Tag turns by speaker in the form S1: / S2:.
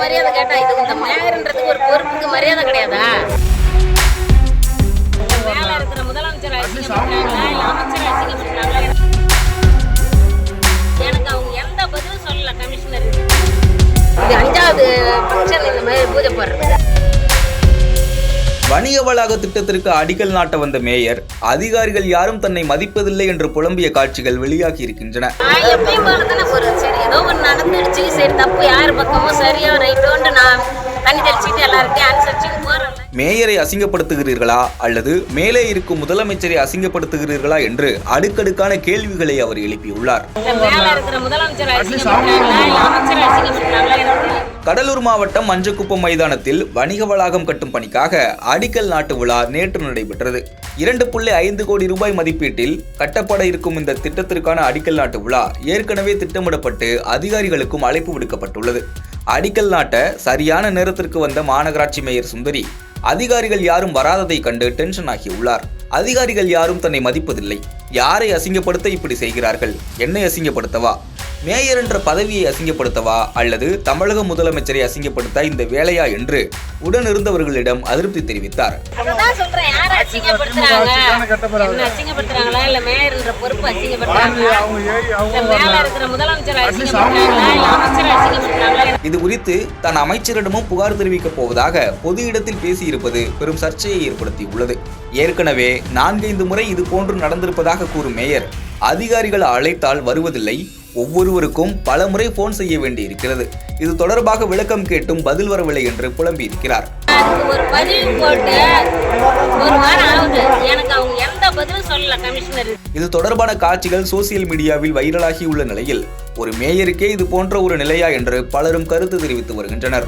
S1: மரியாதை கேட்டா இது இந்த மேயர்ன்றதுக்கு ஒரு பொறுப்புக்கு மரியாதை கிடையாதா? மேல இருக்கிற முதலமைச்சர் அசிங்கப்படுறாங்களா இல்ல அமைச்சர் அசிங்கப்படுறாங்களா? எனக்கு அவங்க எந்த பதிலும் சொல்லல. கமிஷனர் இது 5வது ஃபங்க்ஷன் இந்த மாதிரி பூஜை போடுறது.
S2: வணிக வளாக திட்டத்திற்கு அடிக்கல் நாட்ட வந்த மேயர் அதிகாரிகள் யாரும் தன்னை மதிப்பதில்லை என்று புலம்பிய காட்சிகள் வெளியாகி இருக்கின்றன.
S1: எப்பயும் போலதானே ஒரு சரி ஏதோ ஒன்று நடந்துடுச்சு, சரி தப்பு யார் பக்கமோ சரியோ ரைட்டோன்னு நான் தண்ணி தெளிச்சுட்டு எல்லார்கிட்டையும் அனுசரிச்சுட்டு போறேன்.
S2: மேயரை அசிங்கப்படுத்துகிறீர்களா அல்லது மேலே இருக்கும் முதலமைச்சரை அசிங்கப்படுத்துகிறீர்களா என்று அடுக்கடுக்கான கேள்விகளை அவர் எழுப்பியுள்ளார்.
S1: மேல இருக்கிற முதலமைச்சர் அசிங்கப்படுறாங்களா இல்ல அமைச்சர் அசிங்கப்படுறாங்களா?
S2: கடலூர் மாவட்டம் மஞ்சக்குப்பம் மைதானத்தில் வணிக வளாகம் கட்டும் பணிக்காக அடிக்கல் நாட்டு விழா நேற்று நடைபெற்றது. 2.5 கோடி ரூபாய் மதிப்பீட்டில் கட்டப்பட இருக்கும் இந்த திட்டத்திற்கான அடிக்கல் நாட்டு விழா ஏற்கனவே திட்டமிடப்பட்டு அதிகாரிகளுக்கும் அழைப்பு விடுக்கப்பட்டுள்ளது. அடிக்கல் நாட்ட சரியான நேரத்திற்கு வந்த மாநகராட்சி மேயர் சுந்தரி அதிகாரிகள் யாரும் வராததை கண்டு டென்ஷன் ஆகியுள்ளார். அதிகாரிகள் யாரும் தன்னை மதிப்பதில்லை, யாரை அசிங்கப்படுத்த இப்படி செய்கிறார்கள், என்னை அசிங்கப்படுத்தவா, மேயர் என்ற பதவியை அசிங்கப்படுத்தவா அல்லது தமிழக முதலமைச்சரை அசிங்கப்படுத்த இந்த வேலையா என்று உடனிருந்தவர்களிடம் அதிருப்தி தெரிவித்தார். இது குறித்து தன் அமைச்சரிடமும் புகார் தெரிவிக்கப் போவதாக பொது இடத்தில் பேசியிருப்பது பெரும் சர்ச்சையை ஏற்படுத்தியுள்ளது. ஏற்கனவே 4-5 முறை இது போன்று நடந்திருப்பதாக கூறும் மேயர் அதிகாரிகள் அழைத்தால் வருவதில்லை, ஒவ்வொருவருக்கும் பல முறை போன் செய்ய வேண்டி இருக்கிறது, இது தொடர்பாக விளக்கம் கேட்டும் பதில் வரவில்லை என்று புலம்பி இருக்கிறார்.
S1: ஒரு பதிவு போட்டு ஒரு வாரம் ஆகுது, எனக்கு அவங்க எந்த பதிலும் சொல்லல கமிஷனர்.
S2: இது தொடர்பான காட்சிகள் சோசியல் மீடியாவில் வைரலாகி உள்ள நிலையில் ஒரு மேயருக்கே இது போன்ற ஒரு நிலையா என்று பலரும் கருத்து தெரிவித்து வருகின்றனர்.